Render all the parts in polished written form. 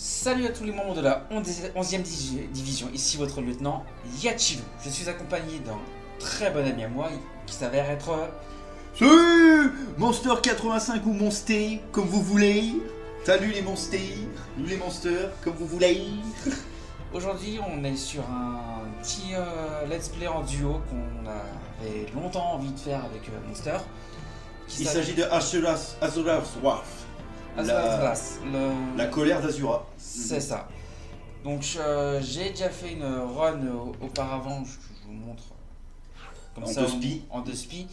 Salut à tous les membres de la 11e division, ici votre lieutenant Yachiru. Je suis accompagné d'un très bon ami à moi qui s'avère être... Salut Monster 85 ou Monster, comme vous voulez. Salut les Monsters, nous les Monsters, comme vous voulez. Aujourd'hui on est sur un petit let's play en duo qu'on avait longtemps envie de faire avec Monster. Il s'agit de Azura's Wrath. La colère d'Azura. C'est ça. Donc j'ai déjà fait une run auparavant, je vous montre comme ça, en 2spi,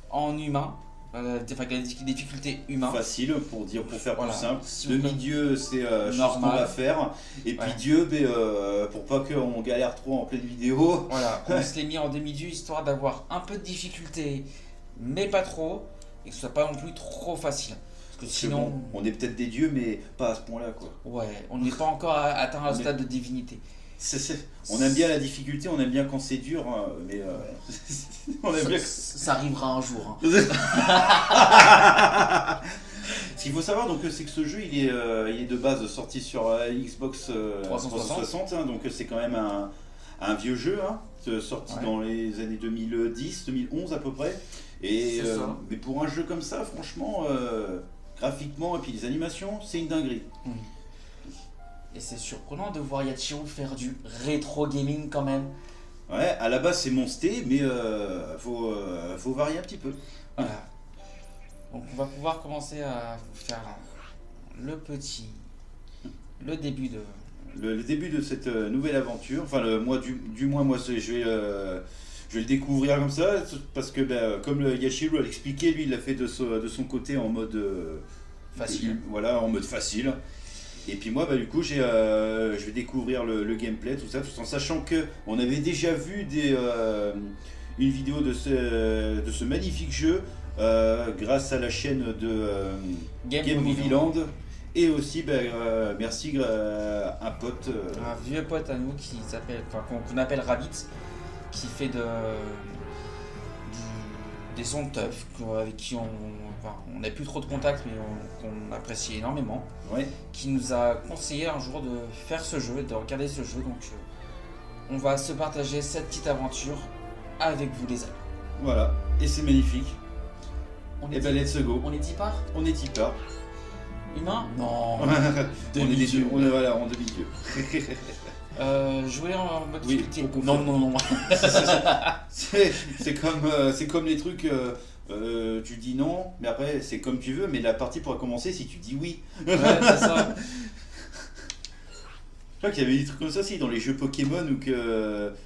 en humain, avec la difficulté humain. Facile pour faire voilà. plus simple. Si Demi-dieu c'est chose qu'on va faire. Et puis Dieu, pour pas qu'on galère trop en pleine vidéo. Voilà, on se l'est mis en demi-dieu histoire d'avoir un peu de difficulté, mais pas trop, et que ce soit pas non plus trop facile. Parce que sinon, bon, on est peut-être des dieux, mais pas à ce point-là, quoi. Ouais, on n'est pas encore atteint un stade de divinité. On aime bien la difficulté, on aime bien quand c'est dur, hein, mais on aime bien. Ça arrivera un jour. Hein. Ce qu'il faut savoir, donc, c'est que ce jeu, il est de base sorti sur Xbox 360, hein, donc c'est quand même un vieux jeu, hein, sorti dans les années 2010, 2011 à peu près. Et mais pour un jeu comme ça, franchement. Graphiquement et puis les animations, c'est une dinguerie. Et c'est surprenant de voir Yachiru faire du rétro gaming quand même. Ouais, à la base c'est Monster, mais faut varier un petit peu. Voilà. Donc on va pouvoir commencer à faire le début de... Le début de cette nouvelle aventure. Enfin, du moins, moi, je vais le découvrir comme ça, parce que comme Yachiru l'a expliqué, lui il l'a fait de son côté en mode facile. Voilà, en mode facile. Et puis moi, du coup, je vais découvrir le gameplay, tout ça, tout en sachant qu'on avait déjà vu une vidéo de ce magnifique jeu grâce à la chaîne de Game Movie Land. Et aussi, merci un pote. Un vieux pote à nous qu'on appelle Rabbit, qui fait des sons de teuf, avec qui on n'a plus trop de contacts, mais qu'on apprécie énormément. Ouais. Qui nous a conseillé un jour de faire ce jeu, de regarder ce jeu. Donc on va se partager cette petite aventure avec vous les amis. Voilà, et c'est magnifique. Et let's go. On est 10 parts. On est 10 parts. Humain? Non. On est des dieux. On est en demi-dieu. Jouer en mode oui, difficulté. Non. C'est comme les trucs, tu dis non, mais après c'est comme tu veux, mais la partie pourra commencer si tu dis oui. Ouais, c'est ça. Je crois qu'il y avait des trucs comme ça aussi dans les jeux Pokémon où tu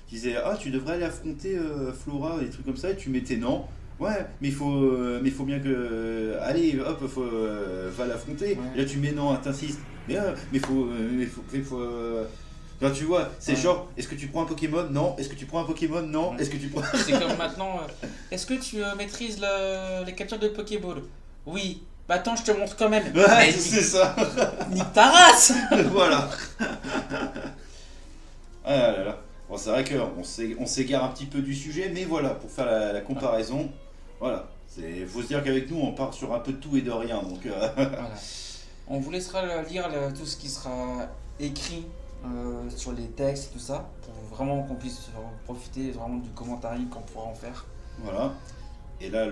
disais ah tu devrais aller affronter Flora, des trucs comme ça, et tu mettais non. Ouais, mais il faut bien que... Allez, hop, va l'affronter. Ouais. Là, tu mets non, t'insistes. Mais faut... Là, tu vois, c'est genre, est-ce que tu prends un Pokémon? Non. Est-ce que tu prends un Pokémon? Non. Est-ce que tu prends... C'est comme maintenant, est-ce que tu maîtrises les captures de Pokéball? Oui. Bah attends, je te montre quand même. Ouais, c'est ça. Nique ta race. Voilà. Ah là là. Bon, c'est vrai qu'on s'égare un petit peu du sujet, mais voilà, pour faire la comparaison... Voilà, faut se dire qu'avec nous on part sur un peu de tout et de rien, donc voilà. On vous laissera lire tout ce qui sera écrit sur les textes et tout ça, pour vraiment qu'on puisse profiter vraiment du commentaire qu'on pourra en faire. Voilà, et là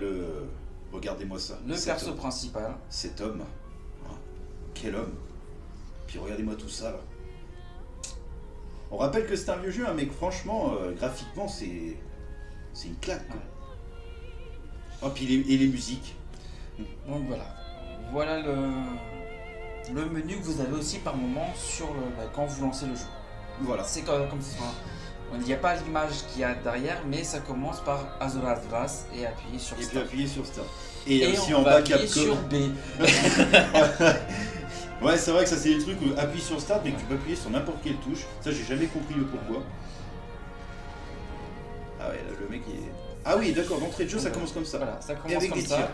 regardez-moi ça. Le perso principal. Cet homme, quel homme. Puis regardez-moi tout ça là. On rappelle que c'est un vieux jeu, hein, mais franchement, graphiquement c'est une claque quoi. Oh, puis les musiques. Donc voilà le menu que vous avez aussi par moment sur quand vous lancez le jeu. Voilà. C'est comme ça. Il n'y a pas l'image qu'il y a derrière, mais ça commence par Azura's Wrath et appuyer sur Start. Et puis appuyer sur Start. Et aussi on en va bas appuyer Capcom. Sur B. Ouais, c'est vrai que ça c'est des trucs où appuie sur Start, mais que tu peux appuyer sur n'importe quelle touche. Ça j'ai jamais compris le pourquoi. Ah ouais, là, le mec il est... Ah oui, d'accord, d'entrée de jeu, ça commence comme ça. Voilà, ça commence et avec comme des ça. tirs.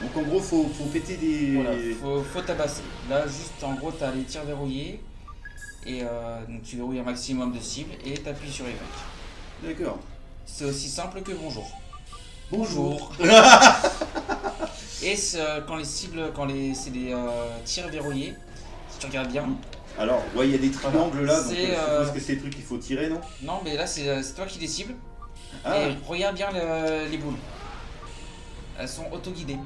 Donc en gros, faut péter des... Voilà, faut tabasser. Là, juste en gros, tu as les tirs verrouillés. Et donc tu verrouilles un maximum de cibles et tu appuies sur Y. D'accord. C'est aussi simple que bonjour. Bonjour. Et quand c'est des tirs verrouillés, si tu regardes bien, Alors, ouais, il y a des triangles là, donc je C'est, suppose que c'est des trucs qu'il faut tirer, non? Non, mais là, c'est toi qui les cibles. Ah, Et regarde bien les boules. Elles sont auto-guidées.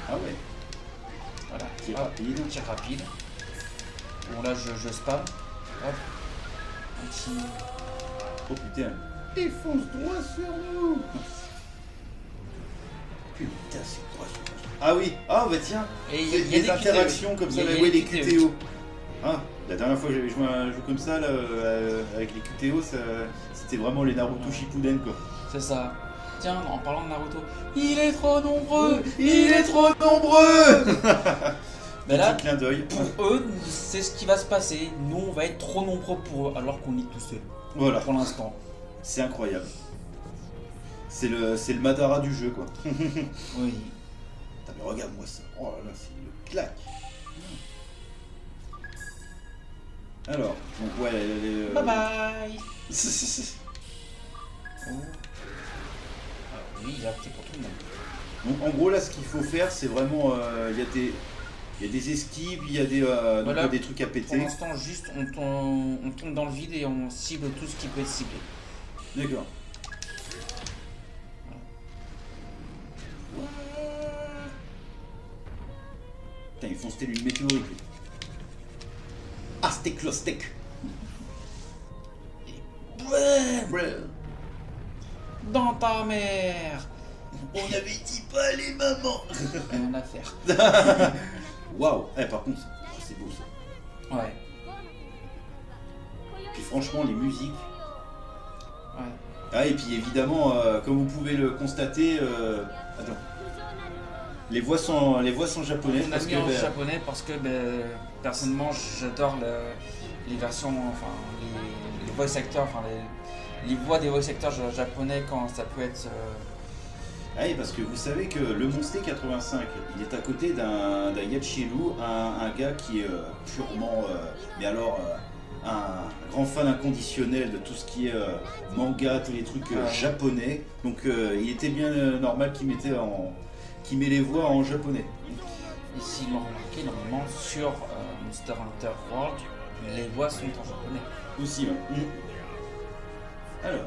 ah ouais, Voilà. tir Hop, rapide. tir rapide. Bon, là, je spam. Hop. Un petit... Oh putain. Il fonce droit sur nous. Putain, c'est quoi ce... Ah oui, ah bah tiens, Et il c'est y a des des interactions QTE. comme ça, Il y a là, ouais, des les QTO. Ah, la dernière fois que j'avais joué un jeu comme ça, là, avec les QTO, c'était vraiment les Naruto Shippuden, quoi. C'est ça. Tiens, en parlant de Naruto, il est trop nombreux. Il est trop nombreux. Mais là, Petit clin d'œil. pour eux, c'est ce qui va se passer. Nous, on va être trop nombreux pour eux, alors qu'on est tout seul. Voilà, Pour l'instant. c'est incroyable. C'est le Madara du jeu, quoi. Oui. Putain, mais regarde-moi ça. Oh là là, c'est une claque. Alors, donc ouais, Bye bye. Oh. Alors, oui, il y a peut-être pour tout le monde. Donc en gros là, ce qu'il faut faire, c'est vraiment, il y a des esquives, il y a des, donc, Voilà. il y a des trucs à Pour péter. l'instant, juste, on tombe dans le vide et on cible tout ce qui peut être ciblé. D'accord. Putain, ils font c'était une météorite. lui. Aztec l'Aztec. Ouais. Dans ta mère. On avait dit pas les mamans. Rien à faire. Waouh. Eh, par contre, c'est beau ça. Ouais. Puis franchement, les musiques. Ouais. Ah, et puis évidemment, comme vous pouvez le constater, attends. Les voix sont japonaises On a parce mis que en ben, japonais parce que personnellement j'adore les versions, enfin les voice actors, enfin les voix des voice actors japonais quand ça peut être. ah oui, parce que vous savez que le Monster 85, il est à côté d'un Yachiru, un gars qui est purement, mais alors un grand fan inconditionnel de tout ce qui est manga, tous les trucs japonais. Donc il était bien normal qu'il met les voix en japonais. Ici, ils l'ont remarqué, normalement sur Monster Hunter World, les voix sont en japonais. Aussi, ouais. Alors,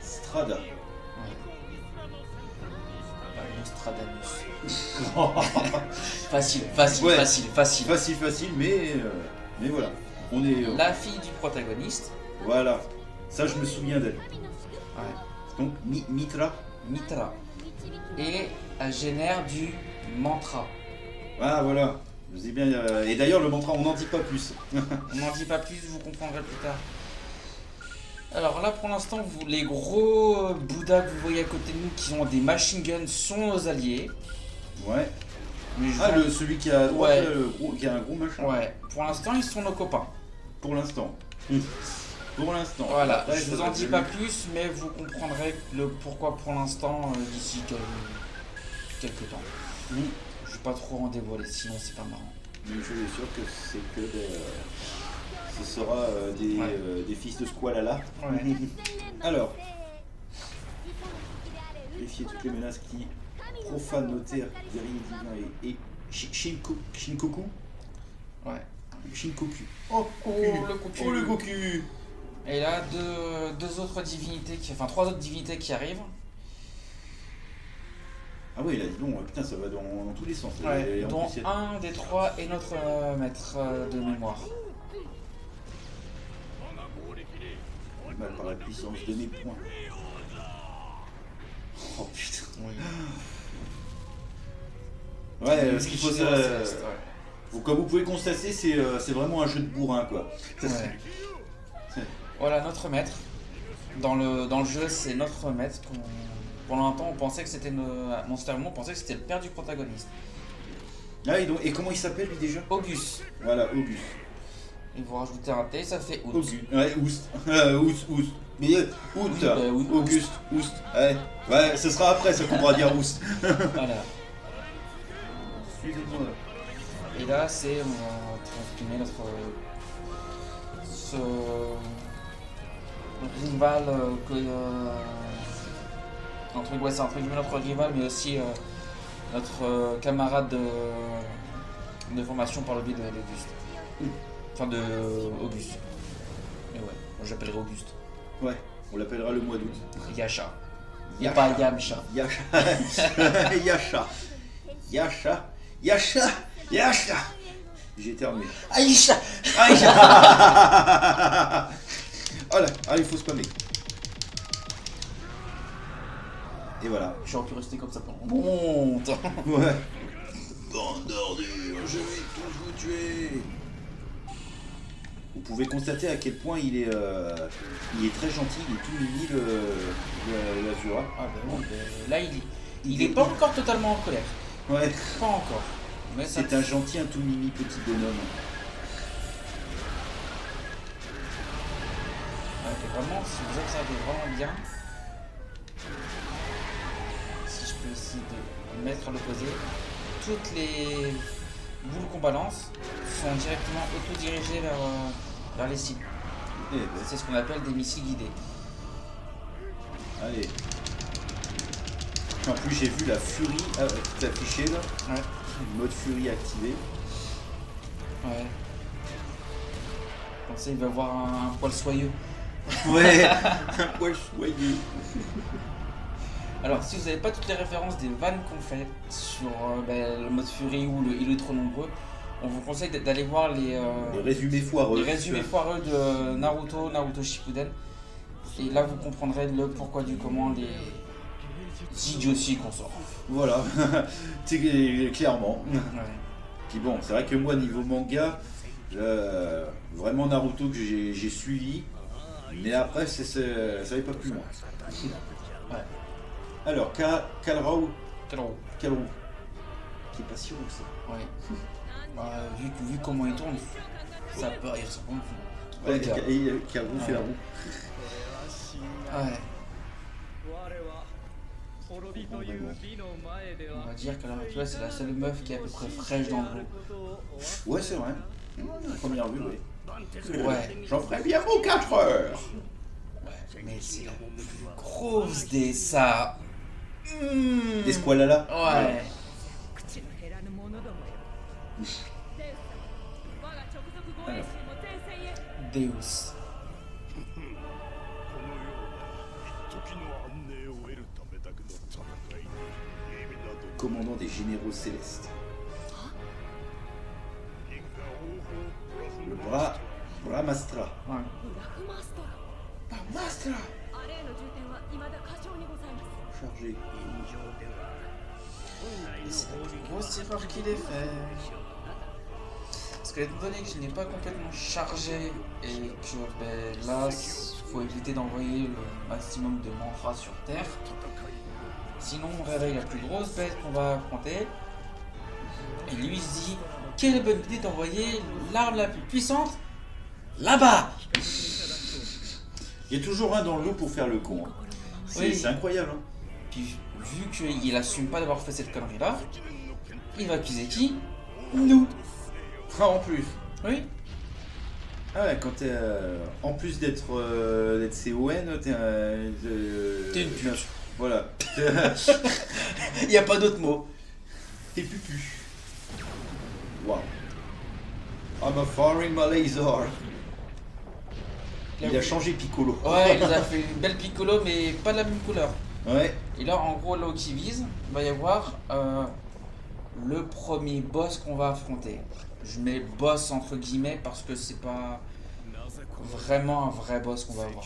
Strada. Nostradamus. Facile, Ouais. facile. Mais voilà. On est. La fille du protagoniste, Voilà. Ça, je me souviens d'elle. ouais, Donc, Mitra. Mitra. Et elle génère du mantra. Ah, voilà. Je sais bien. Et d'ailleurs, le mantra, on n'en dit pas plus. On n'en dit pas plus, vous comprendrez plus tard. Alors là, pour l'instant, les gros Bouddhas que vous voyez à côté de nous qui ont des machine guns sont nos alliés. Ouais. Mais je Ah, vous en- celui qui a, à droite, Ouais. là, qui a un gros machin. Ouais, pour l'instant, ils sont nos copains. Pour l'instant. Pour l'instant. Voilà, Après, je ça vous va en dis être pas mieux. plus, mais vous comprendrez le pourquoi pour l'instant d'ici quelques temps. Mm. Je vais pas trop en dévoiler, sinon c'est pas marrant. Mais je suis sûr que c'est que ce sera des fils de Squalala. Ouais. Alors, défier toutes les menaces qui profanent nos terres, guerriers divins et Shinkoku. Ouais. Shinkoku. Oh, Oh, le Goku. Oh, le Goku. Et là, deux autres divinités, trois autres divinités qui arrivent. Ah ouais, là, dis donc, putain, ça va dans tous les sens. Ouais, Et en dont plus, il y a- un des trois est notre maître de mémoire. mal par la puissance de mes poings. Oh putain. Oui. Ouais, ce qu'il faut ça. Céleste, Comme vous pouvez le constater, c'est vraiment un jeu de bourrin, quoi. ouais. Ouais. Voilà, notre maître. Dans le jeu, c'est notre maître. Pendant un temps, on pensait que c'était monstrueusement, on pensait que c'était le père du protagoniste. Ah, et comment il s'appelle lui déjà? Auguste. Voilà, Auguste. Et vous rajoutez un T, ça fait Out. Auguste. Ouais, Oust. Oust. Mais Out. Oui, bah oui, Auguste. Oust. Ouais, ce sera après, ça qu'on pourra dire Oust. Voilà. Suivez-moi. Et là, c'est on va transprimer notre ce rival c'est entre guillemets notre rival, mais aussi notre camarade de formation par le biais d'Auguste. Enfin de Auguste. Mais ouais, moi j'appellerai Auguste. Ouais, on l'appellera le mois d'août. Yasha. Et pas Yamcha. Yasha. Yasha. Yasha. Yasha. Yasha. J'ai éternué. Aïcha. Aïcha. Oh là, ah, il faut spammer. Et voilà. J'aurais pu rester comme ça pendant longtemps. Ouais. Bande d'ordures, je vais tous vous tuer. Vous pouvez constater à quel point il est très gentil, il est tout mimi l'Azura. Ah bah oui, là il est pas encore totalement en colère. Ouais. Pas encore. Mais c'est un gentil, un tout mimi petit bonhomme. Ouais, vraiment, si vous observez vraiment bien, si je peux essayer de mettre à l'opposé, toutes les boules qu'on balance sont directement auto-dirigées vers les cibles. Eh ben. C'est ce qu'on appelle des missiles guidés. Allez. En plus j'ai vu la furie s'afficher là. Ouais. Mode furie activé. Ouais. Comme ça il va avoir un poil soyeux. Ouais. Un poil soyeux. Alors si vous n'avez pas toutes les références des vannes qu'on fait sur le mode furie ou il est trop nombreux, on vous conseille d'aller voir les résumés foireux. Les résumés foireux de Naruto Shippuden. Et là vous comprendrez le pourquoi du comment des idioties qu'on sort. Voilà, clairement. Ouais. Puis bon, c'est vrai que moi niveau manga, vraiment Naruto que j'ai suivi, mais après ça n'allait pas plus loin. Ouais. Alors, Kalrao, qui est pas si roux ça. Ouais. Vu comment il tourne, ça peut rire, ça peut. Ouais, Kalrao fait la roue. Ouais. On va dire qu'à l'heure actuelle, c'est la seule meuf qui est à peu près fraîche dans le lot. Ouais, c'est vrai. Première vue, oui. Ouais. J'en ferais bien pour 4 heures. Ouais, mais c'est la plus grosse des ça. Des squalalas. Ouais. Alors. Deus. Commandant des généraux célestes. Le Brahmastra. Ouais. Brahmastra. Chargé. Et c'est la plus grosse erreur qu'il ait fait. Parce que étant donné que je n'ai pas complètement chargé et que là, il faut éviter d'envoyer le maximum de mantras sur Terre. Sinon on réveille la plus grosse bête qu'on va affronter. Et lui il se dit, quelle bonne idée d'envoyer l'arme la plus puissante là-bas. Il y a toujours un dans le lot pour faire le con. Hein. C'est incroyable. Hein. Puis vu qu'il assume pas d'avoir fait cette connerie là, il va accuser qui? Nous. Ah, en plus. Oui. Ah ouais, quand t'es en plus d'être CON, t'es une pute. Voilà. Il n'y a pas d'autre mot. T'es pupu. Wow. I'm a firing my laser. Il a changé Piccolo. Ouais, il nous a fait une belle Piccolo, mais pas de la même couleur. Ouais. Et là, en gros, là où il vise, il va y avoir le premier boss qu'on va affronter. Je mets boss entre guillemets parce que c'est pas vraiment un vrai boss qu'on va avoir.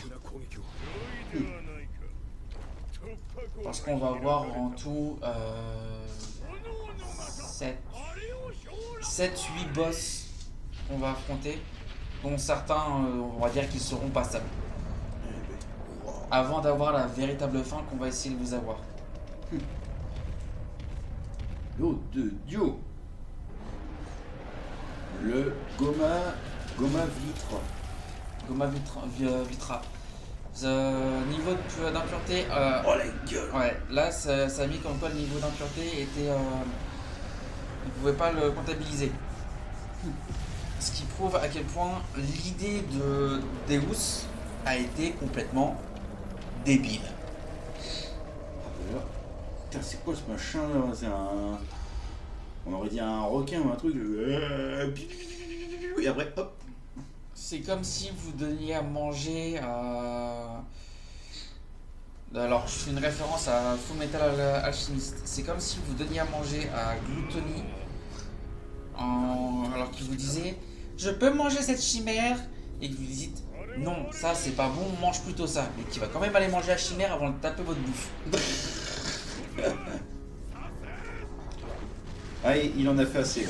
Parce qu'on va avoir en tout 7-8 boss qu'on va affronter, dont certains, on va dire qu'ils seront passables. Avant d'avoir la véritable fin qu'on va essayer de vous avoir. Oh de Dieu. Le Goma Vitra. Goma Vitra. Niveau d'impureté. Oh la gueule. Ouais, là ça a mis comme quoi le niveau d'impureté était. On ne pouvait pas le comptabiliser. Ce qui prouve à quel point l'idée de Deus a été complètement débile. Putain, c'est quoi ce machin là? C'est un. On aurait dit un requin ou un truc. Et après, hop, C'est comme si vous donniez à manger à... Alors, je fais une référence à Fullmetal Alchemist. C'est comme si vous donniez à manger à Gluttony alors qu'il vous disait « Je peux manger cette chimère ?» et que vous lui dites « Non, ça c'est pas bon, mange plutôt ça. » Mais qui va quand même aller manger la chimère avant de taper votre bouffe. Ah, il en a fait assez là.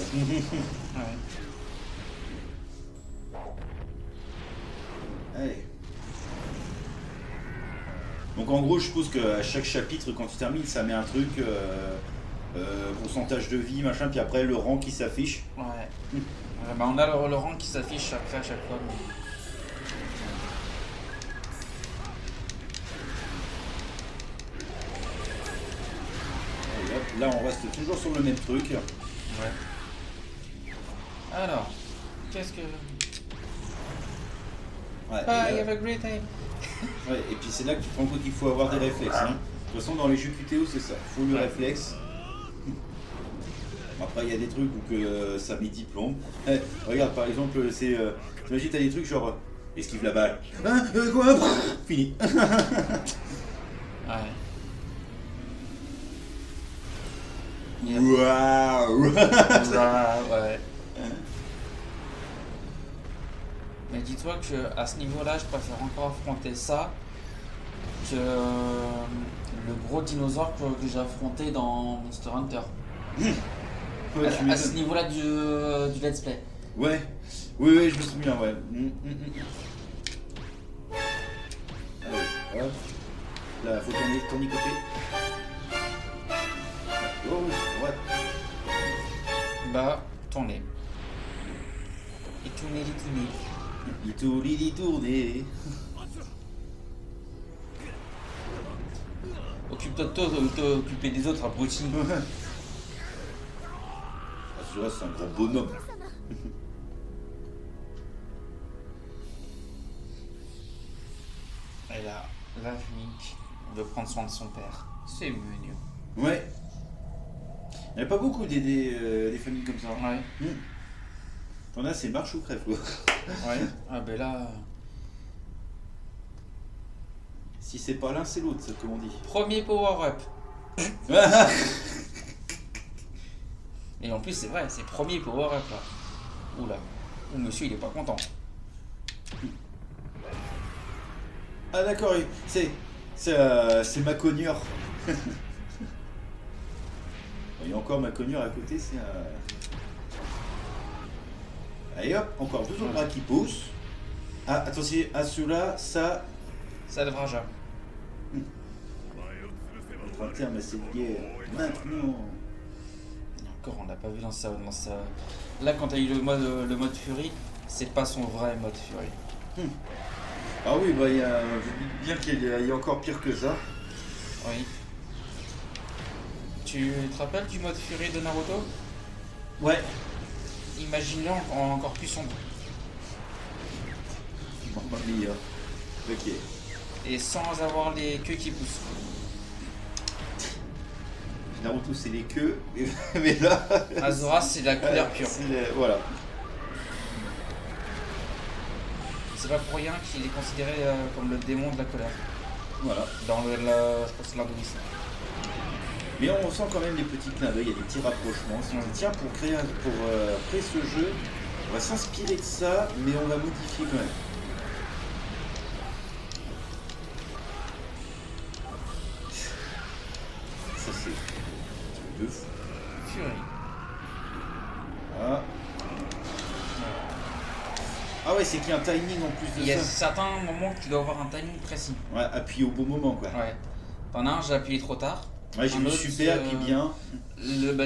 Ouais. Allez. Donc en gros, je suppose qu'à chaque chapitre, quand tu termines, ça met un truc, pourcentage de vie, machin, puis après le rang qui s'affiche. Ouais. Bah, on a le rang qui s'affiche après à chaque fois. Et hop, là, on reste toujours sur le même truc. Ouais. Alors, qu'est-ce que... Ouais, Bye, have a great time. Ouais, et puis c'est là que tu te rends compte qu'il faut avoir des réflexes. Hein. De toute façon, dans les jeux QTO, c'est ça. Il faut le réflexe. Après, il y a des trucs où que ça met 10 plombs. Regarde, par exemple, c'est. T'imagines, t'as des trucs genre. Esquive la balle. Hein, quoi. Fini. Ouais. Waouh. Ouais. Mais dis-toi que à ce niveau-là, je préfère encore affronter ça que le gros dinosaure que j'ai affronté dans Monster Hunter. Ouais, à ce niveau-là du let's play. Ouais. Oui, je me souviens, ouais. Allez, hop. Là, faut tourner côté. Oh, ouais. Bah, tournez. Et tournez, Il tourner. Occupe-toi de toi, t'occuper des autres, abruti. Ah, celui-là, c'est un gros bonhomme. Et là, Link veut prendre soin de son père. C'est mignon. Ouais. Il n'y a pas beaucoup des familles comme ça. Ouais. T'en as, c'est marche ou crève, quoi. Ouais. Ah ben là... Si c'est pas l'un, c'est l'autre, c'est comme on dit. Premier power-up. Et en plus, c'est vrai, c'est premier power-up là. Oula. Oh, monsieur, il est pas content. Ah d'accord, c'est ma cognure. Il y a encore ma cognure à côté, c'est Allez hop, encore deux autres bras qui poussent. Ah, attention, à ceux-là, ça... Ça devra jamais. Notre terme à cette guerre. Maintenant. Encore, on l'a pas vu dans ça. Là, quand t'as eu le mode Fury, c'est pas son vrai mode Fury. Ah oui, bah je dis bien qu'il y a encore pire que ça. Oui. Tu te rappelles du mode Fury de Naruto? Ouais. Imagine-le encore plus sombre. Mamma mia. Ok. Et sans avoir les queues qui poussent. Naruto c'est les queues, mais là... Azora c'est la couleur pure. Voilà. C'est pas pour rien qu'il est considéré comme le démon de la colère. Voilà. Dans je crois que c'est l'hindouisme. Mais on sent quand même des petits clins d'œil, il y a des petits rapprochements. Si on dit tiens, pour créer ce jeu, on va s'inspirer de ça, mais on va modifier quand même. Ça c'est un truc de fou. Fury. Ah. Ah ouais, c'est qu'il y a un timing en plus de ça. Il y a certains moments que tu dois avoir un timing précis. Ouais, appuyer au bon moment quoi. Ouais. T'en as un, j'ai appuyé trop tard. Ouais, j'ai mis super puis bien.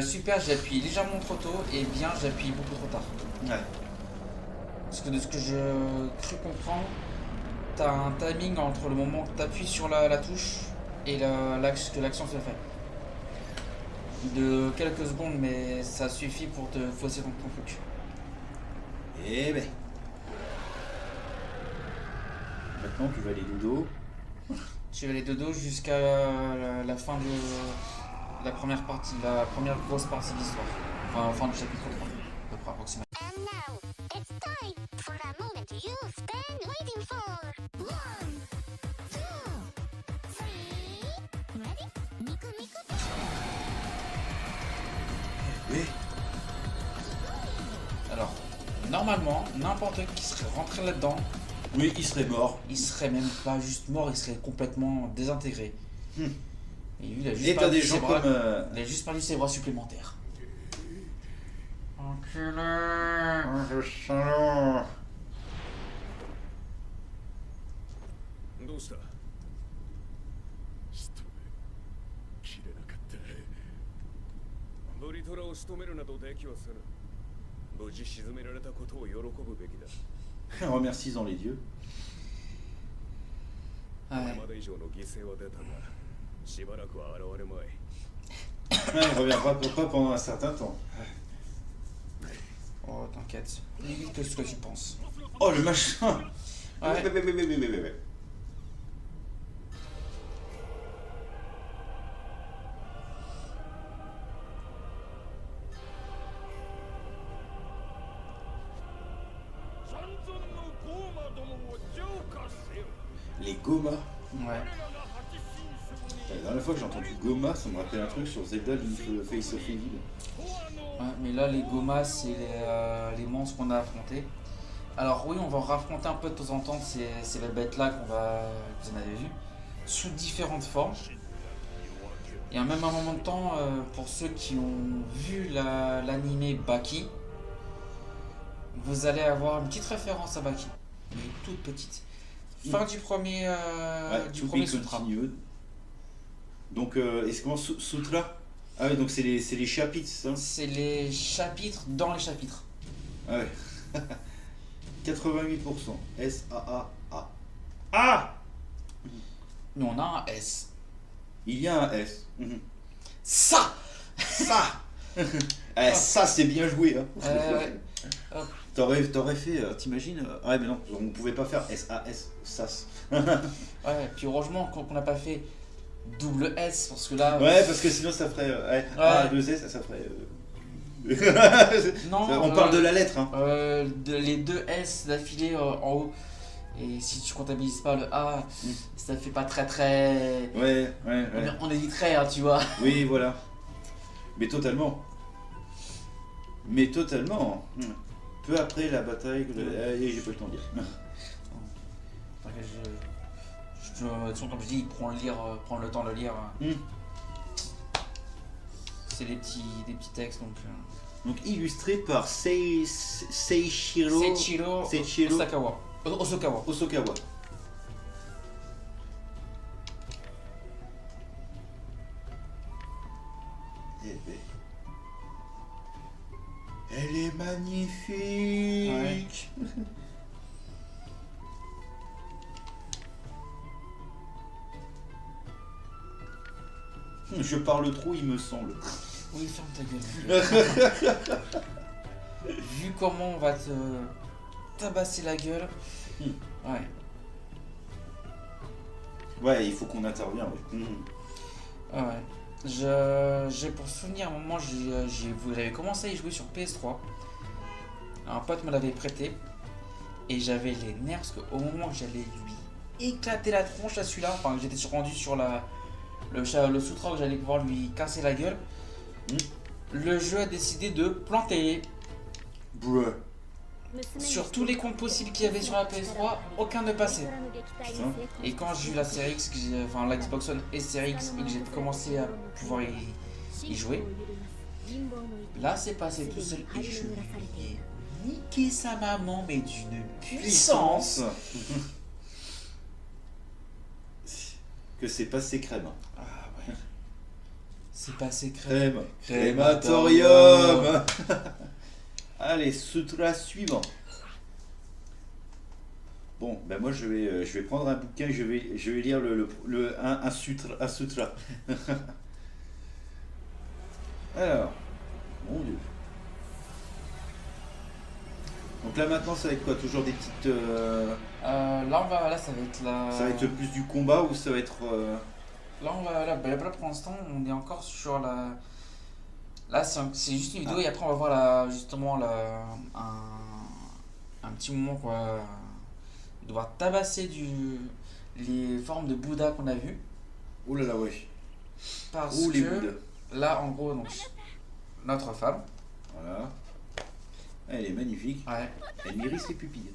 Super, j'ai appuyé légèrement trop tôt et bien, j'ai appuyé beaucoup trop tard. Ouais. Parce que de ce que je cru comprendre, t'as un timing entre le moment que t'appuies sur la touche et que l'action se fait. De quelques secondes, mais ça suffit pour te fausser dans ton truc. Eh ben. Maintenant tu vas aller dodo. Tu vas aller dodo jusqu'à la fin de la première partie, la première grosse partie de l'histoire. Enfin, fin du chapitre 3, à peu près approximativement. And now, it's time for a moment to use normalement, n'importe qui serait rentré là-dedans. Oui, il serait mort. Il serait même pas juste mort, il serait complètement désintégré. Hmm. Et lui, il a juste Et t'as perdu des gens ses bras. comme. Il a juste perdu ses bras supplémentaires. Enculé. Oh, ce salaud. どうした仕留めきれなかったブリトラを仕留めるなどできはせぬ無事沈められたことを喜ぶべきだ Remercie-en les dieux. こ Ouais. れまで以上の犠牲は出たがしばらくは現れまい Il ne reviendra pas pendant un certain temps. Oh, t'inquiète. Limite que ce que tu penses. Oh, le machin. Ouais. Les Gomas. Ouais. La dernière fois que j'ai entendu Goma, ça me rappelle un truc sur Zelda Face of Evil. Ouais, mais là, les Gomas, c'est les monstres qu'on a affrontés. Alors oui, on va raffronter un peu de temps en temps ces bêtes-là que vous en avez vu, sous différentes formes. Et en même un moment de temps, pour ceux qui ont vu l'animé Baki, vous allez avoir une petite référence à Baki, mais toute petite. Fin du premier, To be sutra. continued. Donc, est-ce comment Sutra? Ah oui, donc c'est les chapitres, ça. C'est les chapitres dans les chapitres. Ah ouais. 88%. S-A-A-A. Ah! Mais on a un S. Il y a un S. Mhm. Ça! Ça! Eh, ça, c'est bien joué. Hein. Ouais. Hop. T'aurais fait, t'imagines? Ouais, mais non, on pouvait pas faire S-A-S, SAS. Ouais, puis heureusement qu'on n'a pas fait double S, parce que là... Ouais, parce que sinon ça ferait. Ouais. Ah, 2S, ça ferait. Non, on parle de la lettre. Hein. les deux S d'affilée en haut. Et si tu comptabilises pas le A, ça fait pas très... Ouais. On éviterait, hein, tu vois. Oui, voilà. Mais totalement. Peu après la bataille. Allez, j'ai pas le temps de dire. T'inquiète, comme je dis, prends le temps de le lire. C'est des petits textes, donc... Donc illustré par Seiichiro Osakawa. Osokawa. Eh ben. Elle est magnifique. Ouais. Je parle trop, il me semble. Oui, ferme ta gueule. Vu comment on va te tabasser la gueule. Ouais. Ouais, il faut qu'on intervienne. Ouais. J'ai pour souvenir, à un moment, j'avais commencé à y jouer sur PS3. Un pote me l'avait prêté. Et j'avais les nerfs parce qu'au moment que j'allais lui éclater la tronche à celui-là, enfin j'étais rendu sur le sutra où j'allais pouvoir lui casser la gueule. Le jeu a décidé de planter. Bruh. Sur tous les comptes possibles qu'il y avait sur la PS3, aucun ne passait. Putain. Et quand j'ai eu la Series X, enfin la Xbox One et Series X, et que j'ai commencé à pouvoir y jouer, là c'est passé tout seul et je lui ai niqué sa maman, mais d'une puissance. Que c'est passé crème. Ah ouais. C'est passé crème. Crématorium. Allez, sutra suivant. Bon, ben moi je vais prendre un bouquin, je vais lire un sutra. Alors, mon Dieu. Donc là maintenant ça va être quoi? Toujours des petites... Là ça va être la... Ça va être plus du combat ou ça va être... Là pour l'instant on est encore sur la... Là c'est juste une vidéo et après on va voir justement un petit moment quoi. Devoir tabasser les formes de Bouddha qu'on a vues. Ouh là là, ouais. Parce les que Bouddhas. là en gros donc notre femme. Voilà. Elle est magnifique. Ouais. Elle m'irrisse les pupilles.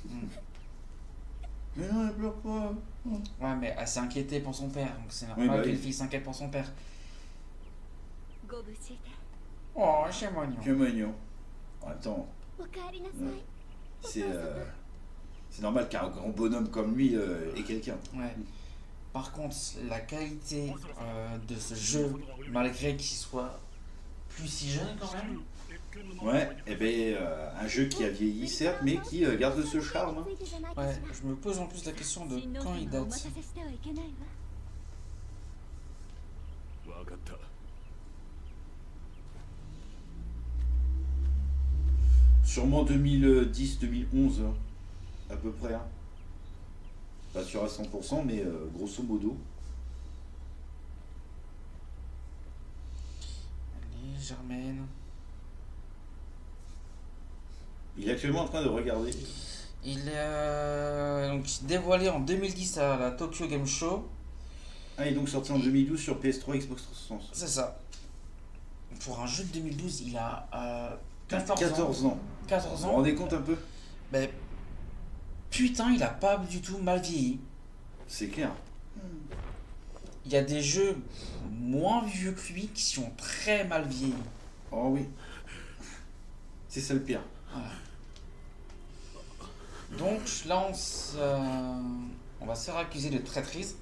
Mm. Mais non, elle pleure pas. Ouais, mais elle s'est inquiétée pour son père, donc c'est Oui, normal bah qu'une oui. fille s'inquiète pour son père. ご無事で Oh, c'est mignon. C'est mignon. Attends, お帰りなさい、 c'est normal qu'un grand bonhomme comme lui ait quelqu'un. Ouais. Par contre, la qualité de ce jeu, malgré qu'il soit plus si jeune quand même, Ouais, et ben un jeu qui a vieilli certes, mais qui garde ce charme. Hein. ついてじゃないかし ouais, ら je me pose en plus la question de 新郎 quand さ il んがお date. 待たせしてはいけないわ分かった Sûrement 2010-2011, à peu près. Hein. Pas sûr à 100%, mais grosso modo. Allez, Germaine. Il est actuellement en train de regarder. Il est donc dévoilé en 2010 à la Tokyo Game Show. Ah, il est donc sorti en 2012 sur PS3, Xbox 360. C'est ça. Pour un jeu de 2012, il a 14 14 ans. 14 Vous vous ans. rendez compte un peu? Ben, putain, il a pas du tout mal vieilli. C'est clair. Il y a des jeux moins vieux que lui qui sont très mal vieillis. Oh oui. C'est ça le pire. Donc là, on va se faire accuser de traîtrise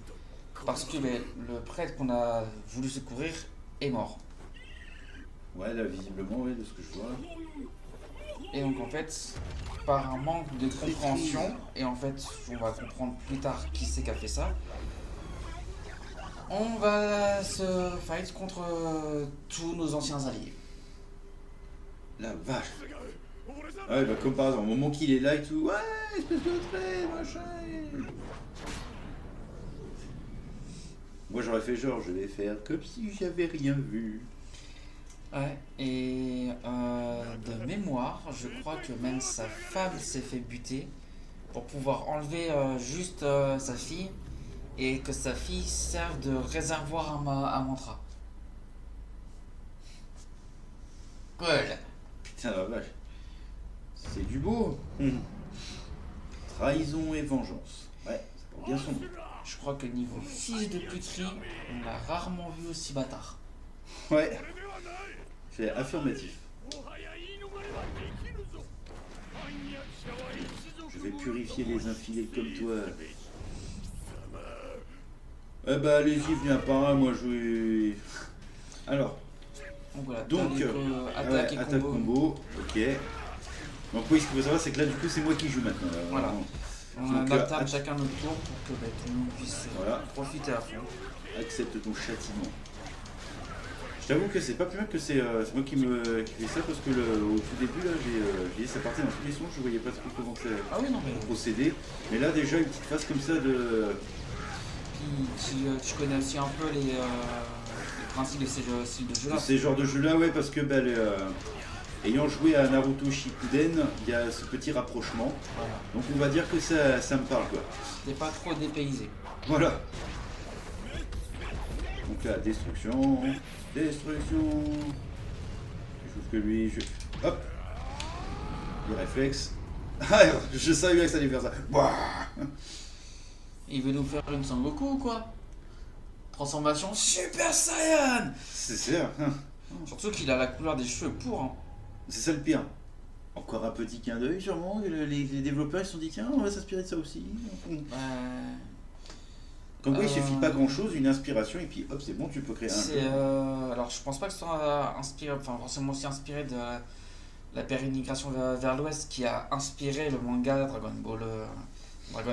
parce que ben, le prêtre qu'on a voulu secourir est mort. Ouais, là, visiblement, ouais, de ce que je vois. Et donc en fait, par un manque de compréhension, et en fait, on va comprendre plus tard qui c'est qui a fait ça, on va se fight contre tous nos anciens alliés. La vache. Ouais, bah comme par hasard, au moment qu'il est là et tout, ouais, espèce de trait, machin. Moi j'aurais fait genre, je vais faire comme si j'avais rien vu. Ouais, et de mémoire, je crois que même sa femme s'est fait buter pour pouvoir enlever juste sa fille et que sa fille serve de réservoir à mantra. Cool. Putain la vache. C'est du beau. Trahison et vengeance. Ouais, ça porte bien son nom. Je crois que niveau fils de puterie, on a rarement vu aussi bâtard. Ouais, c'est affirmatif. Je vais purifier les infidèles comme toi. Eh bah allez-y, viens par là, moi je vais... Alors, Donc voilà, donc, attaque et attaque combo. combo, ok. Donc oui, ce qu'il faut savoir, c'est que là du coup c'est moi qui joue maintenant. Là, Voilà. vraiment. On Donc, attaque chacun notre tour pour que bah, tout le monde puisse Voilà. profiter à fond. Accepte ton châtiment. Je t'avoue que c'est pas plus mal que c'est moi qui fais ça parce que au tout début là j'ai ça partait dans tous les sons, je voyais pas trop comment Ah oui, non, mais procéder. Mais là déjà une petite phase comme ça de... tu connais aussi un peu les principes de ces styles de jeu de là. ces genres de jeux là, ouais, parce que bah, ayant joué à Naruto Shippuden, il y a ce petit rapprochement. Voilà. Donc on va dire que ça me parle quoi. T'es pas trop dépaysé. Voilà. Donc là, destruction. Destruction. Je trouve que lui, hop. Le réflexe. Ah, je savais que ça allait faire ça. Ouah. Il veut nous faire une Sangoku ou quoi? Transformation Super Saiyan. C'est ça. Surtout qu'il a la couleur des cheveux pour. Hein. C'est ça le pire. Encore un petit clin d'œil sûrement. Les développeurs ils se sont dit tiens on va s'inspirer de ça aussi. Comme quoi il suffit pas grand chose, une inspiration et puis hop c'est bon tu peux créer un jeu. Alors je pense pas que ce soit inspiré, enfin forcément aussi inspiré de la pérénigration vers l'ouest qui a inspiré le manga Dragon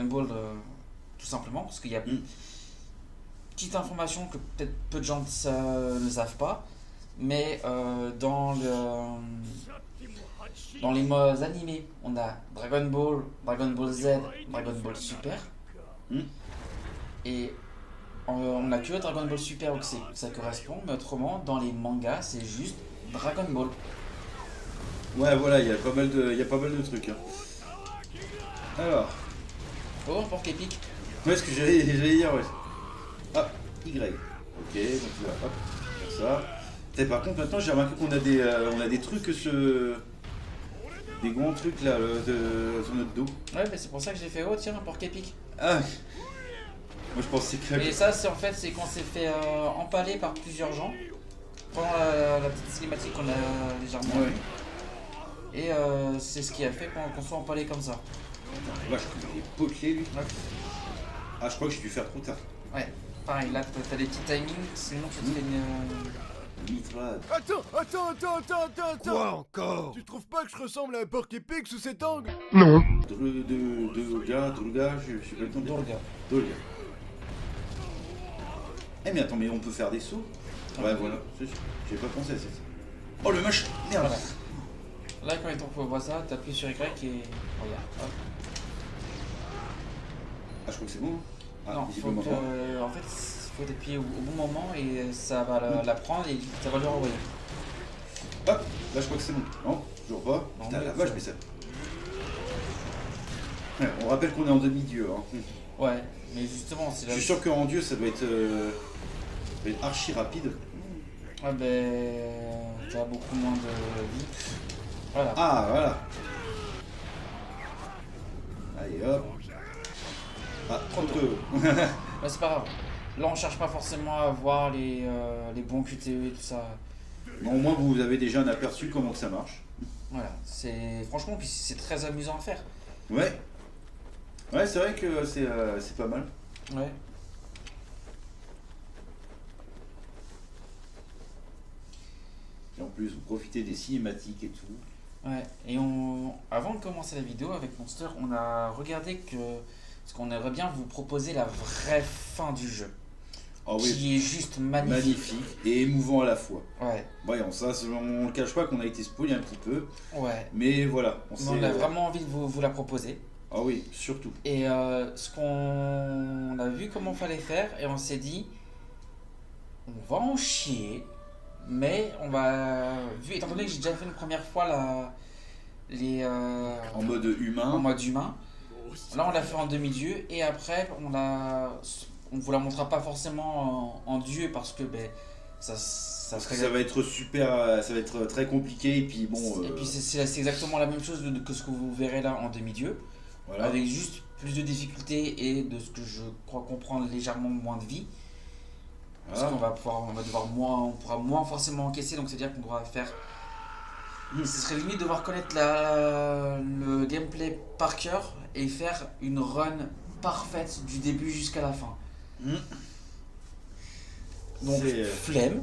Ball tout simplement parce qu'il y a petite information que peut-être peu de gens ne savent pas, mais dans les modes animés on a Dragon Ball, Dragon Ball Z, Dragon Ball Super. Et on a que Dragon Ball Super où ça correspond, mais autrement, dans les mangas, c'est juste Dragon Ball. Ouais, voilà, il y a pas mal de trucs. Hein. Alors. Oh, porte épique. Ouais, ce que j'allais dire, ouais. Ah, Y. Ok, donc là, hop, faire ça. Et par contre, maintenant, j'ai remarqué qu'on a des trucs des grands trucs là sur notre dos. Ouais, mais c'est pour ça que j'ai fait, oh tiens, un porc épic. Ah, moi je pensais que... Et ça, c'est en fait, c'est qu'on s'est fait empaler par plusieurs gens pendant la petite cinématique qu'on a légèrement Ouais. vue. Et c'est ce qui a fait qu'on soit empalé comme ça. Vache, il est potelé lui. Ouais. Ah, je crois que j'ai dû faire trop tard. Ouais, pareil, là t'as des petits timings, sinon tu te fais une. Mitrade. Attends. Quoi encore? Tu trouves pas que je ressemble à un porc épic sous cet angle? Dolga, je sais pas le temps de dire. Dolga. Dolga. Eh mais attends, mais on peut faire des sauts? Ouais, voilà, j'ai pas pensé à ça. Oh le machin. Merde. Voilà. Là, quand on voit ça, t'appuies sur Y et. Regarde, hop. Ah, je crois que c'est bon. Ah, Non, faut visiblement pas. que, en fait, faut appuyer au bon moment et ça va la prendre et ça va lui renvoyer. Hop, là je crois que c'est bon. Non, toujours pas. Non, Putain, mais la vache, c'est- mais ça. Ouais, on rappelle qu'on est en demi-dieu. Hein. Ouais, mais justement, c'est Je là. suis sûr qu'en dieu, ça doit être archi rapide. Ouais, ben. T'as beaucoup moins de vie. Voilà. Ah, voilà. Allez, hop. Ah, trop tôt. Mais c'est pas grave. Là, on cherche pas forcément à voir les bons QTE et tout ça. Bon, au moins, vous avez déjà un aperçu comment que ça marche. Voilà, c'est franchement, puis c'est très amusant à faire. Ouais. Ouais, c'est vrai que c'est pas mal. Ouais. Et en plus, vous profitez des cinématiques et tout. Ouais. Et avant de commencer la vidéo avec Monster, on a regardé que parce qu'on aimerait bien vous proposer la vraie fin du jeu, Ah oui, qui est juste magnifique. magnifique et émouvant à la fois. Ouais. Voyons, ça, on ne cache pas qu'on a été spoilé un petit peu. Ouais. Mais voilà, on Mais on a vraiment envie de vous la proposer. Ah oui, surtout. Et ce qu'on a vu comment fallait faire et on s'est dit, on va en chier, mais on va, étant donné que j'ai déjà fait une première fois En mode humain. en mode humain, là on l'a fait en demi-dieu et après on vous la montrera pas forcément en dieu parce que ben, ça Parce que serait... ça va être super, ça va être très compliqué et puis bon. Et puis c'est exactement la même chose que ce que vous verrez là en demi-dieu. voilà. Avec juste plus de difficultés et de ce que je crois comprendre légèrement moins de vie. Parce Voilà. on va devoir moins, on pourra moins forcément encaisser, donc c'est-à-dire qu'on devra faire. Ce serait limite devoir connaître le gameplay par cœur et faire une run parfaite du début jusqu'à la fin. Mm. Donc C'est, flemme,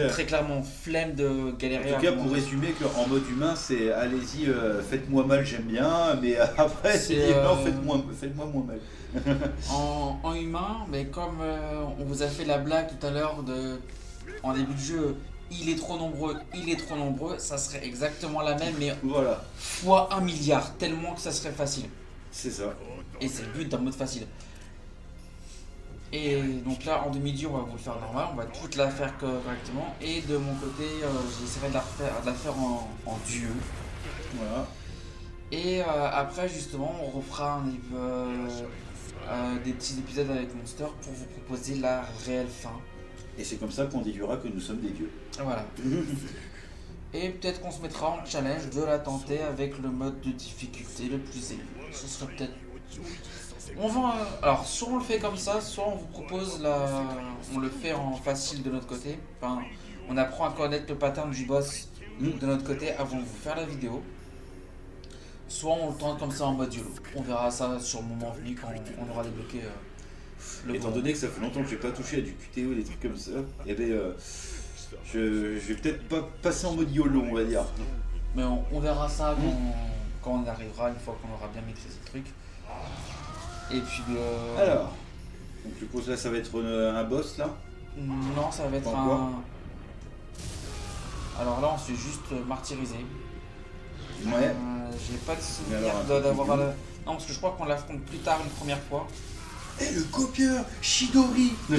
très clairement flemme de galérer. En tout à cas, pour commencer. résumer, qu'en mode humain, c'est allez-y, faites-moi mal, j'aime bien, mais après, C'est, c'est non, faites-moi moins mal. En humain, mais comme on vous a fait la blague tout à l'heure en début de jeu, il est trop nombreux, ça serait exactement la même, mais Voilà, fois 1 milliard, tellement que ça serait facile. c'est ça. Et c'est le but d'un mode facile. Et donc là, en demi-dieu, on va vous le faire normal, on va toute la faire correctement. Et de mon côté, j'essaierai de la faire en dieu. Voilà. Et après, justement, on refera des petits épisodes avec Monster pour vous proposer la réelle fin. Et c'est comme ça qu'on déduira que nous sommes des dieux. Voilà. Et peut-être qu'on se mettra en challenge de la tenter avec le mode de difficulté le plus élevé. Ce serait peut-être... Alors, soit on le fait comme ça, soit on vous propose on le fait en facile de notre côté. Enfin, on apprend à connaître le pattern du boss de notre côté avant de vous faire la vidéo. Soit on le tente comme ça en mode YOLO. On verra ça sur le moment venu quand on aura débloqué le Étant bon. donné que ça fait longtemps que j'ai pas touché à du QTE, des trucs comme ça, et ben, je vais peut-être pas passer en mode YOLO, on va dire. Mais on verra ça quand on arrivera, une fois qu'on aura bien maîtrisé le truc. Et puis... Alors, donc je suppose là ça va être un boss là. Non, ça va être Pas encore. Alors là, on se fait juste martyriser. Ouais. J'ai pas de souvenir Mais alors, un peu d'avoir... plus dur. Non, parce que je crois qu'on l'affronte plus tard une première fois. Eh le copieur Shidori. Ouais.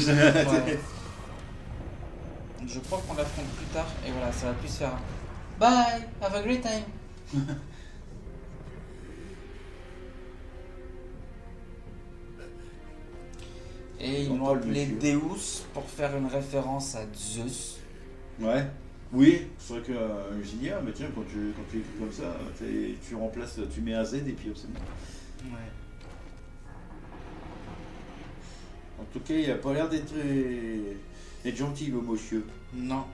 Je crois qu'on l'affronte plus tard et voilà, ça va plus se faire. Bye, have a great time. Et ils On l'ont parle appelé monsieur. Deus pour faire une référence à Zeus. Ouais. Oui, c'est vrai que j'ai dit, ah, mais tiens, quand tu écris comme ça, tu remplaces, tu mets un Z et puis hop, c'est bon. Ouais. En tout cas, il a pas l'air d'être gentil, le monsieur. Non.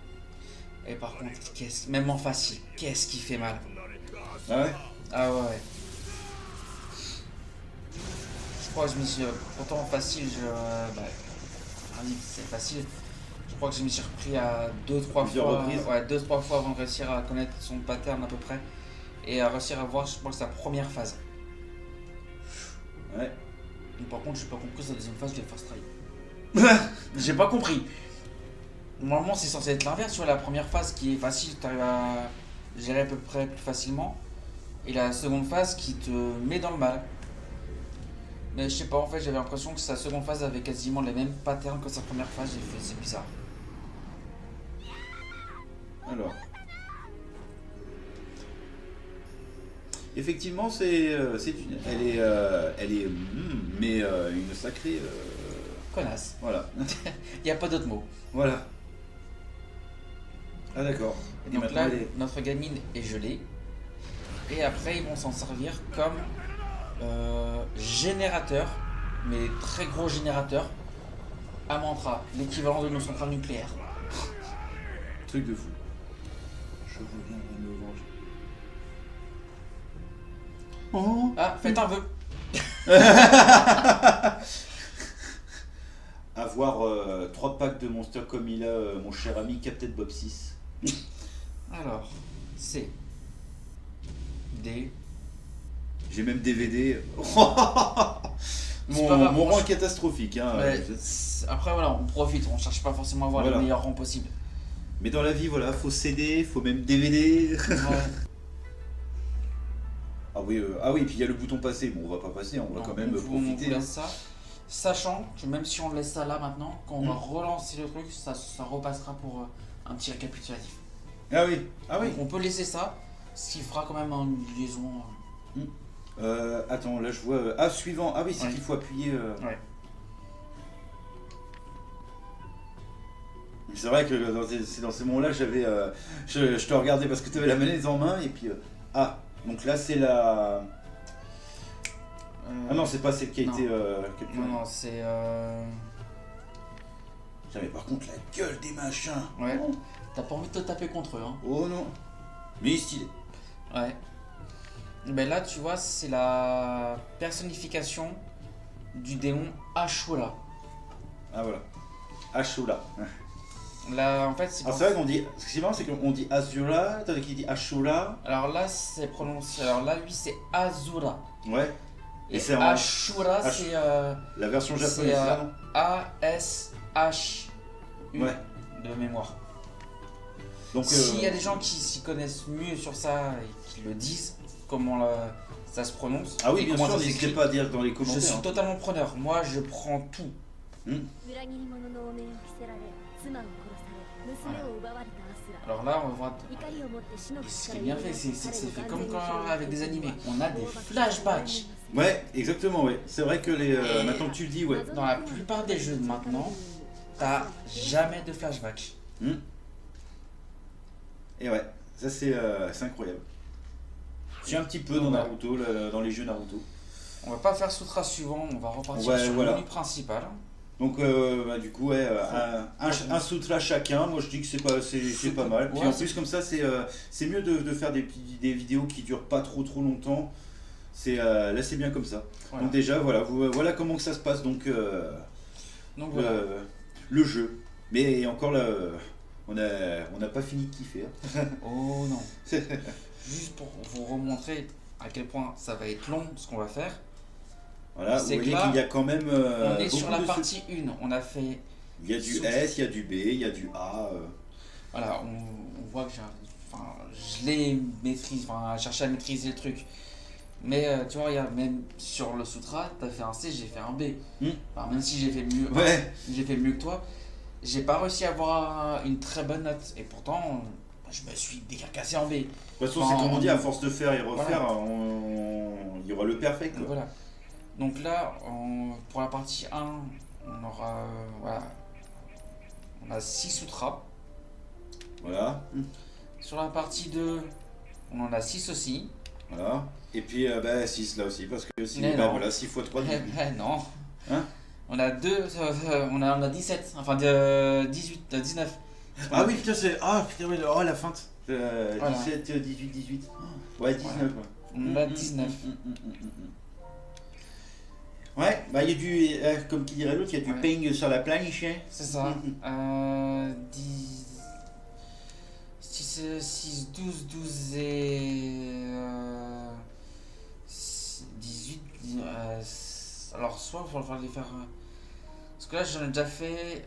Et par contre, même en facile, qu'est-ce qui fait mal? Ah ouais? Ah ouais. Je crois que je me suis... pourtant en facile, c'est facile. Je crois que je me suis repris à 2-3 Plusieurs fois. reprises. Ouais, 2-3 fois avant de réussir à connaître son pattern à peu près. Et à réussir à voir, je pense, sa première phase. Ouais. Mais par contre, j'ai pas compris sa deuxième phase, je l'ai first try. J'ai pas compris. Normalement, c'est censé être l'inverse. Tu vois, la première phase qui est facile, tu arrives à gérer à peu près plus facilement. Et la seconde phase qui te met dans le mal. Mais je sais pas, en fait, j'avais l'impression que sa seconde phase avait quasiment les mêmes patterns que sa première phase. J'ai fait, c'est bizarre. Alors. Effectivement, elle est, mais une sacrée. Connasse. Voilà. Il n'y a pas d'autre mot. Voilà. Ah d'accord. Et donc là, notre gamine est gelée. Et après, ils vont s'en servir comme générateur, mais très gros générateur, à Mantra, l'équivalent de nos centrales nucléaires. Truc de fou. Je reviendrai me venger. Oh. Ah, faites un vœu. Avoir 3 packs de Monster comme il a mon cher ami Captain Bob 6. Alors, C. D. J'ai même DVD. C'est pas grave, mon rang est catastrophique. Hein, Ouais, après, voilà, on profite, on cherche pas forcément à avoir Voilà. les meilleurs rangs possibles. Mais dans la vie, voilà, faut CD, faut même DVD. Ouais. Ah oui, puis il y a le bouton passer. Bon, on va pas passer, on va Donc, quand même on vous profiter. laisse ça. Sachant que même si on laisse ça là maintenant, quand on va relancer le truc, ça repassera pour un petit récapitulatif. Ah oui, ah oui. Donc on peut laisser ça, ce qui fera quand même une liaison. Attends, là je vois. Suivant. Ah oui, c'est Ouais. qu'il faut appuyer. Ouais. C'est vrai que c'est dans ces moments-là, j'avais. Je te regardais parce que tu avais la manette en main et puis. Donc là c'est la. Ah non, c'est pas celle qui a non. été capturée. Non, c'est. J'avais par contre la gueule des machins. Ouais. Oh, T'as pas envie de te taper contre eux, hein. oh non. Mais stylé. Ouais. Ben là, tu vois, c'est la personnification du démon Ashura. Ah voilà. Ashura. Là, en fait, c'est. Alors c'est vrai qu'on dit. Ce qui est marrant, c'est qu'on dit Azura, t'as qui dit Ashura. Alors là, c'est prononcé. Alors là, lui, c'est Azura. Ouais. Et c'est en- Ashura, c'est. La version japonaise, c'est, c'est ça, non A-S-H-U Ouais. de mémoire. Donc, S'il y a des gens qui s'y connaissent mieux sur ça et qui le disent, comment ça se prononce, Ah oui, et bien comment sûr, ça n'hésitez s'écrit, pas à dire dans les je commentaires. suis hein. totalement preneur. Moi, je prends tout. 裏切り者のお面を着せられ妻を殺され娘を奪われたアスラ Alors là, on va voir. 怒りを持って死の Ce 口 qui か est ら bien fait, c'est que c'est fait comme quand彼の avec des animés. On a des flashbacks. Ouais, exactement, ouais. C'est vrai que les. Maintenant que tu le dis, ouais. Dans la plupart des jeux de maintenant, t'as jamais de flashback. Et ouais, ça c'est incroyable. C'est un petit peu dans Voilà. Naruto, dans les jeux Naruto. On va pas faire Sutra suivant, on va repartir Ouais, sur voilà. le menu principal. Donc du coup, ouais, un sutra chacun, moi je dis que c'est pas mal. Puis Ouais, en plus comme ça, c'est mieux de faire des vidéos qui durent pas trop longtemps. Là c'est bien comme ça. Voilà. Donc déjà, voilà comment que ça se passe donc Donc voilà. le jeu. Mais encore là, on n'a pas fini de kiffer. Hein. Oh non. Juste pour vous remontrer à quel point ça va être long ce qu'on va faire. Voilà, vous C'est voyez que là, qu'il y a quand même on est sur beaucoup la de partie 1. On a fait. Il y a du S, il y a du B, il y a du A. Voilà, on voit que je l'ai maîtrisé, enfin, cherché à maîtriser le truc. Mais tu vois, regarde, même sur le Sutra, t'as fait un C, j'ai fait un B. Enfin, même si j'ai fait mieux, Ouais. j'ai fait mieux que toi, j'ai pas réussi à avoir une très bonne note. Et pourtant, je me suis décarcassé en B. De toute façon, Enfin, c'est comme on dit, à force de faire et refaire, voilà. il y aura le perfect. Donc Quoi. voilà. Donc là, pour la partie 1, on aura. Voilà. On a 6 sutras. Voilà. Sur la partie 2, on en a 6 aussi. Voilà. Et puis 6 là aussi, parce que Mais non. voilà, 6 x 3, 18. Non. Hein? On a 17, enfin 19. Ah oui, putain, oui, la feinte. Voilà. 17, 18, 18. Ouais, 19. Voilà. On a 19. Ouais, bah il y a du, comme qui dirait l'autre, il y a du ping sur la planche. C'est ça. 6, 12, 12 et 18. Alors, soit il va falloir les faire. Parce que là, j'en ai déjà fait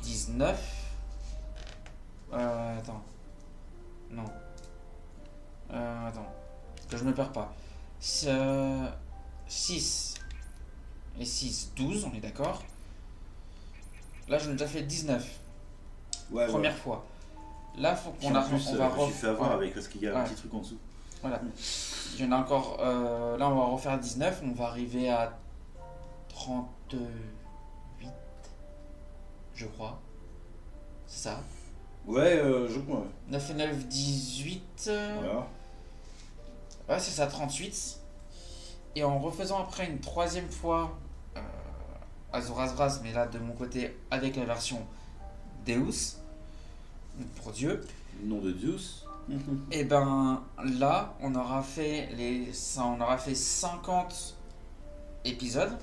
19. Attends. Non. Attends. Que je me perds pas. 6 et 6, 12, on est d'accord. Là, j'en ai déjà fait 19. Ouais, Première fois. Là, faut qu'on en plus, on va j'ai fait avoir avec parce qu'il y a un petit truc en dessous. Voilà. Il y en a encore. Là, on va refaire 19. On va arriver à 38, je crois. C'est ça. Ouais, je crois. 9 et 9, 18. Voilà. Ouais, c'est ça, 38. Et en refaisant après une troisième fois Azuras Vras, mais là de mon côté avec la version Deus, pour Dieu. Nom de Zeus. Et ben là, on aura fait 50 épisodes,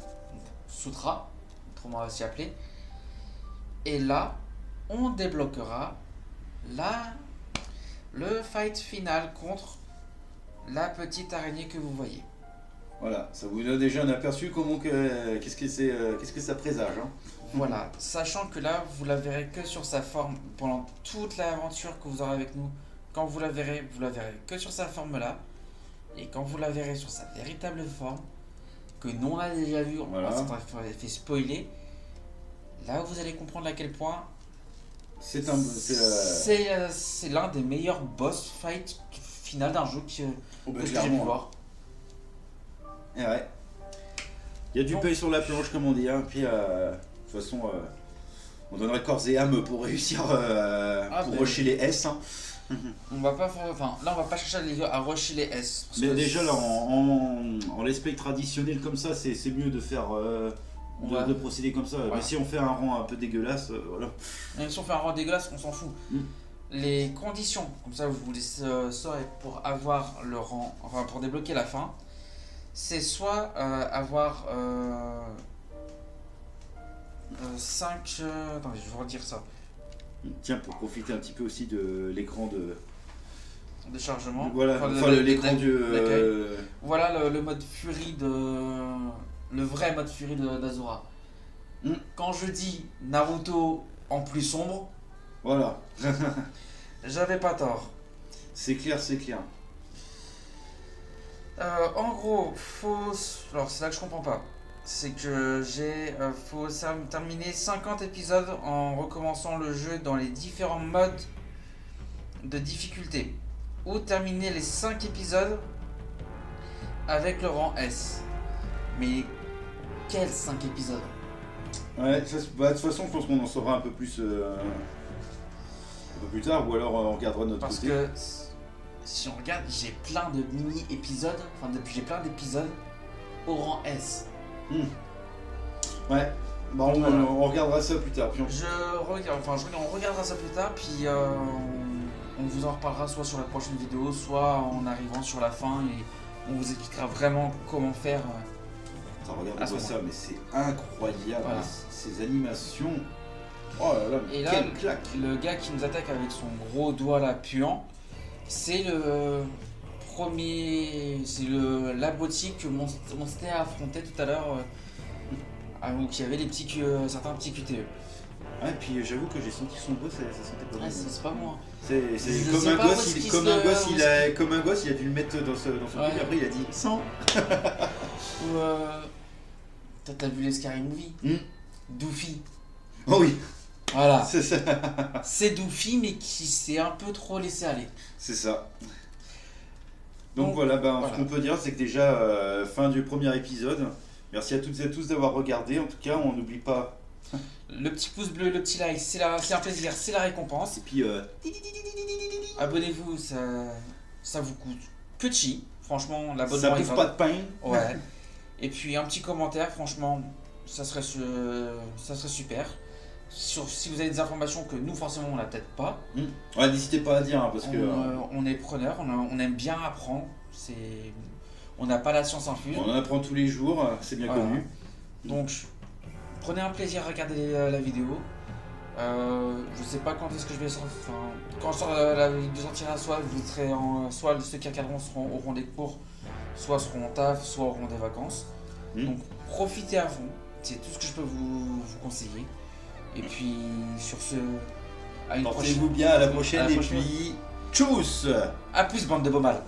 Sutra, autrement aussi appelé. Et là, on débloquera le fight final contre la petite araignée que vous voyez. Voilà, ça vous donne déjà un aperçu qu'est-ce que ça présage. Hein. Voilà, sachant que là, vous la verrez que sur sa forme pendant toute l'aventure que vous aurez avec nous. Quand vous la verrez que sur sa forme là. Et quand vous la verrez sur sa véritable forme, que nous on a déjà vu, voilà. On s'est fait spoiler, là vous allez comprendre à quel point c'est l'un des meilleurs boss fight final d'un jeu que j'ai pu voir. Et ouais. Il y a du pain sur la planche comme on dit, hein. Puis de toute façon on donnerait corps et âme pour réussir pour rusher les S. Hein. On va pas faire, là on va pas chercher à rusher les S. Mais déjà là en l'esprit traditionnel comme ça, c'est mieux de faire de procéder comme ça. Voilà. Mais si on fait un rang un peu dégueulasse, voilà. Même si on fait un rang dégueulasse, on s'en fout. Les conditions, comme ça vous les saurez pour avoir le rang, enfin pour débloquer la fin, c'est soit avoir 5. Attendez, je vais vous redire ça. Tiens, pour profiter un petit peu aussi de l'écran de chargement. Voilà, l'écran du. Voilà le mode furie le vrai mode furie d'Azura. Quand je dis Naruto en plus sombre, voilà. J'avais pas tort. C'est clair, c'est clair. En gros, alors c'est là que je comprends pas. C'est que faut terminer 50 épisodes en recommençant le jeu dans les différents modes de difficulté. Ou terminer les 5 épisodes avec le rang S. Mais quels 5 épisodes? Ouais, de toute façon, je pense qu'on en saura un peu plus tard, ou alors on regardera de notre côté. Parce que si on regarde, j'ai plein de mini-épisodes, j'ai plein d'épisodes au rang S. Ouais, bah on regardera ça plus tard. Puis on regardera ça plus tard, puis on vous en reparlera soit sur la prochaine vidéo, soit en arrivant sur la fin et on vous expliquera vraiment comment faire. Regardez-moi ça, mais c'est incroyable, voilà. Ces animations. Oh là là, mais quelle claque! Le gars qui nous attaque avec son gros doigt là puant, c'est le premier, c'est l'abruti que Monster a affronté tout à l'heure, où il y avait certains petits QTE. Ah, et puis j'avoue que j'ai senti son doigt, ça sentait pas bon. C'est pas moi. C'est comme un gosse, il a dû le mettre dans son truc, après il a dit 100. Ou t'as vu les Scary Movie? Doofy. Oh oui. Voilà. C'est ça. C'est Doofy, mais qui s'est un peu trop laissé aller. C'est ça. Donc voilà, ce qu'on peut dire, c'est que déjà, fin du premier épisode. Merci à toutes et à tous d'avoir regardé. En tout cas, on n'oublie pas Le petit pouce bleu, le petit like, c'est un plaisir, c'est la récompense. Et puis, Abonnez-vous, ça vous coûte que chi. Franchement, l'abonnement ça est bouffe pas de pain. Ouais. Et puis un petit commentaire, franchement, ça serait super. Si vous avez des informations que nous, forcément, on n'a peut-être pas. Ouais, n'hésitez pas à dire, hein, parce que... on est preneur, on aime bien apprendre. On n'a pas la science infuse. On en apprend tous les jours, c'est bien connu. Donc, prenez un plaisir à regarder la vidéo. Je sais pas quand est-ce que je vais sortir. Enfin, quand la vidéo sortira, soit vous serez soit ceux qui regarderont auront des cours, soit seront en taf, soit auront des vacances. Donc profitez à fond, c'est tout ce que je peux vous conseiller. Et puis sur ce, à une prochaine. Portez-vous bien, à la prochaine, À la et prochaine. puis tchuss. À plus, bande de beaux mâles.